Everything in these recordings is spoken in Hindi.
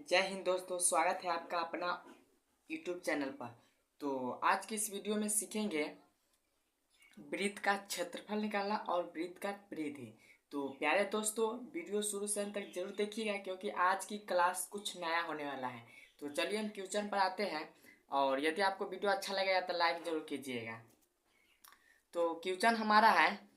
जय हिंद दोस्तों, स्वागत है आपका अपना YouTube चैनल पर। तो आज की इस वीडियो में सीखेंगे वृत्त का क्षेत्रफल निकालना और वृत्त का परिधि। तो प्यारे दोस्तों, वीडियो शुरू से अंत तक जरूर देखिएगा क्योंकि आज की क्लास कुछ नया होने वाला है। तो चलिए हम क्वेश्चन पर आते हैं और यदि आपको वीडियो अच्छा लगेगा तो लाइक जरूर कीजिएगा। तो क्वेश्चन हमारा है,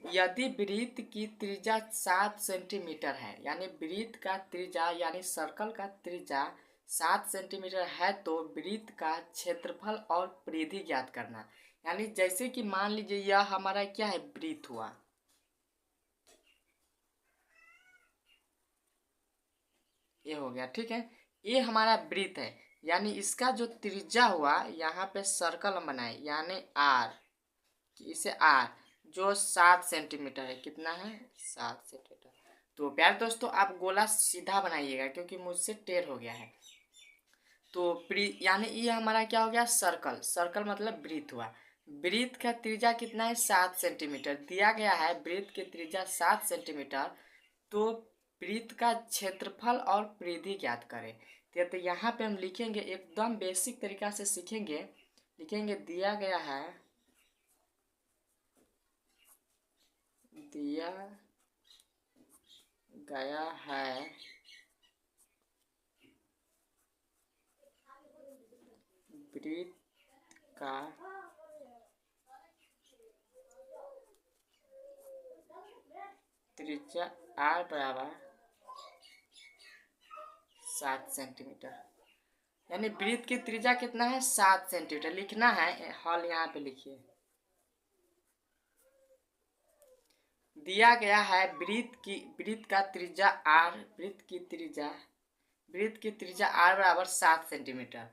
यदि वृत्त की त्रिज्या 7 सेंटीमीटर है, यानी वृत्त का त्रिज्या यानी सर्कल का त्रिज्या 7 सेंटीमीटर है तो वृत्त का क्षेत्रफल और परिधि ज्ञात करना। यानी जैसे कि मान लीजिए यह हमारा क्या है, वृत्त हुआ। ये हो गया, ठीक है। ये हमारा वृत्त है, यानी इसका जो त्रिज्या हुआ, यहाँ पे सर्कल हम बनाए यानी आर, इसे आर जो 7 सेंटीमीटर है। कितना है? 7 सेंटीमीटर। तो प्यारे दोस्तों, आप गोला सीधा बनाइएगा क्योंकि मुझसे टेढ़ हो गया है। तो यानी ये हमारा क्या हो गया, सर्कल। सर्कल मतलब वृत्त हुआ। वृत्त का त्रिज्या कितना है? 7 सेंटीमीटर दिया गया है। वृत्त की त्रिज्या 7 सेंटीमीटर, तो वृत्त का क्षेत्रफल और परिधि ज्ञात करें। तो यहाँ पे हम लिखेंगे, एकदम बेसिक तरीका से सीखेंगे। लिखेंगे दिया गया है वृत्त का त्रिज्या r बराबर 7 सेंटीमीटर। यानी वृत्त की त्रिज्या कितना है? 7 सेंटीमीटर। लिखना है हॉल, यहाँ पे लिखिए। दिया गया है वृत्त का त्रिज्या r, वृत्त की त्रिज्या r बराबर 7 सेंटीमीटर।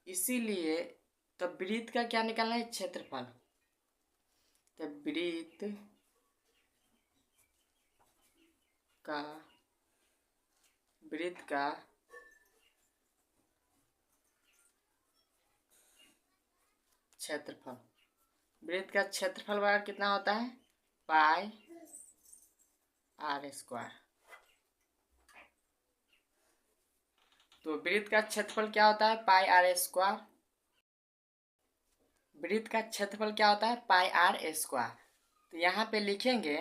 इसीलिए तो वृत्त का क्या निकालना है? क्षेत्रफल। तो वृत्त का क्षेत्रफल, वृत्त का क्षेत्रफल बराबर कितना होता है? पाई r स्क्वायर। तो वृत्त का क्षेत्रफल क्या होता है? पाई r स्क्वायर। वृत्त का क्षेत्रफल क्या होता है? पाई r स्क्वायर। तो यहाँ पे लिखेंगे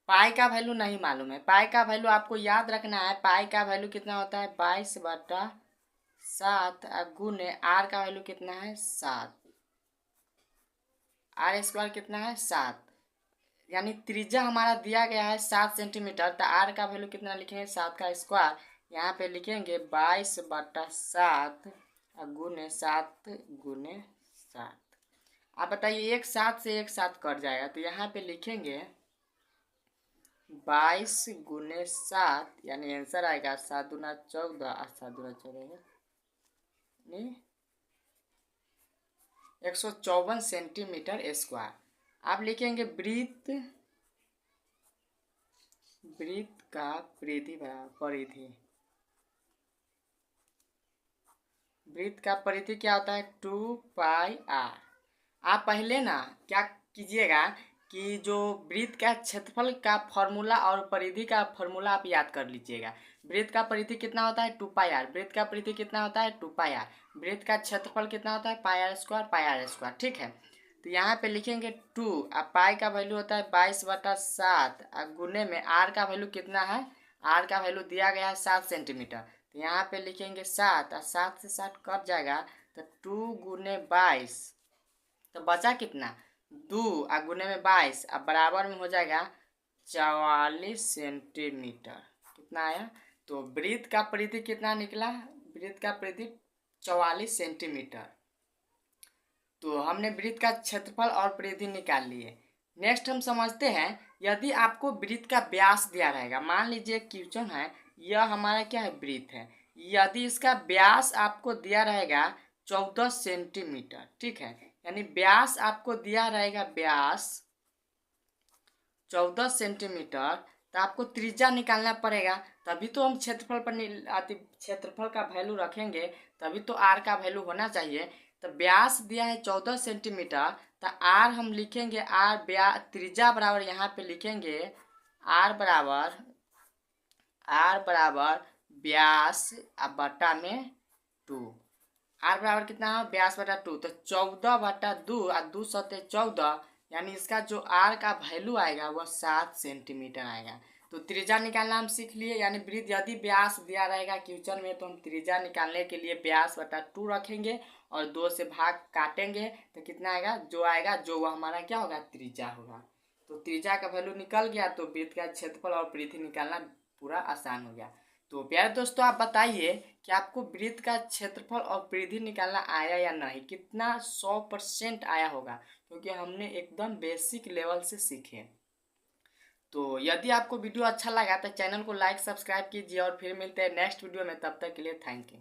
पाई का वैल्यू नहीं मालूम है। पाई का वैल्यू आपको याद रखना है। पाई का वैल्यू कितना होता है? 22/7 गुने r का वैल्यू कितना है? 7। r स्क्वायर कितना है? 7। यानी त्रिज्या हमारा दिया गया है 7 सेंटीमीटर, तो r का वैल्यू कितना लिखेंगे? 7 का स्क्वायर। यहाँ पे लिखेंगे 22/7 गुने 7 गुने 7। आप बताइए, एक 7 से एक 7 कट जाएगा, तो यहाँ पे लिखेंगे 22 गुने 7, यानी आंसर आएगा 7 दूना 14 और 7 दूना 14 154 सेंटीमीटर स्क्वायर। आप लिखेंगे वृत्त का परिधि वृत्त का परिधि क्या होता है? 2πr। आप पहले ना क्या कीजिएगा कि जो वृत्त का क्षेत्रफल का फॉर्मूला और परिधि का फॉर्मूला आप याद कर लीजिएगा। वृत्त का परिधि कितना होता है? 2πr। वृत्त का परिधि कितना होता है? 2πr। वृत्त का क्षेत्रफल कितना होता है? पाई r स्क्वायर। ठीक है। तो यहाँ पे लिखेंगे 2, अब पाई का वैल्यू होता है 22/7 और गुने में r का वैल्यू कितना है? r का वैल्यू दिया गया है 7 सेंटीमीटर। तो यहाँ पे लिखेंगे 7 और 7 से 7 कट जाएगा, तो 2 गुने 22, तो बचा कितना? 2 और गुने में 22, अब बराबर में हो जाएगा 44 सेंटीमीटर। कितना आया? तो वृत्त का परिधि कितना निकला? वृत्त का परिधि 44 सेंटीमीटर। तो हमने वृत्त का क्षेत्रफल और परिधि निकाल लिए। नेक्स्ट हम समझते हैं, यदि आपको वृत्त का व्यास दिया रहेगा, मान लीजिए क्वेश्चन है, यह हमारा क्या है? वृत्त है। यदि इसका व्यास आपको दिया रहेगा 14 सेंटीमीटर, ठीक है, यानी व्यास आपको दिया रहेगा, व्यास 14 सेंटीमीटर, तो आपको त्रिज्या निकालना पड़ेगा। तभी तो हम क्षेत्रफल का वैल्यू रखेंगे, तभी तो r का वैल्यू होना चाहिए। तो व्यास दिया है 14 सेंटीमीटर, तो r हम लिखेंगे, r त्रिज्या बराबर यहाँ पे लिखेंगे आर बराबर व्यास बटा में 2। आर बराबर कितना है, व्यास बटा 2, तो 14/2 और 2 सते 14, यानी इसका जो आर का वैल्यू आएगा वह 7 सेंटीमीटर आएगा। तो त्रिज्या निकालना हम सीख लिए, यानी वृत्त यदि व्यास दिया रहेगा क्वेश्चन में तो हम त्रिज्या निकालने के लिए व्यास बटा 2 रखेंगे और 2 से भाग काटेंगे तो कितना आएगा, जो वह हमारा क्या होगा, त्रिज्या होगा। तो त्रिज्या का वैल्यू निकल गया तो वृत्त का क्षेत्रफल और परिधि निकालना पूरा आसान हो गया। तो प्यारे दोस्तों आप बताइए कि आपको वृत्त का क्षेत्रफल और परिधि निकालना आया या नहीं, कितना 100% आया होगा, क्योंकि हमने एकदम बेसिक लेवल से सीखे। तो यदि आपको वीडियो अच्छा लगा तो चैनल को लाइक सब्सक्राइब कीजिए और फिर मिलते हैं नेक्स्ट वीडियो में, तब तक के लिए थैंक यू।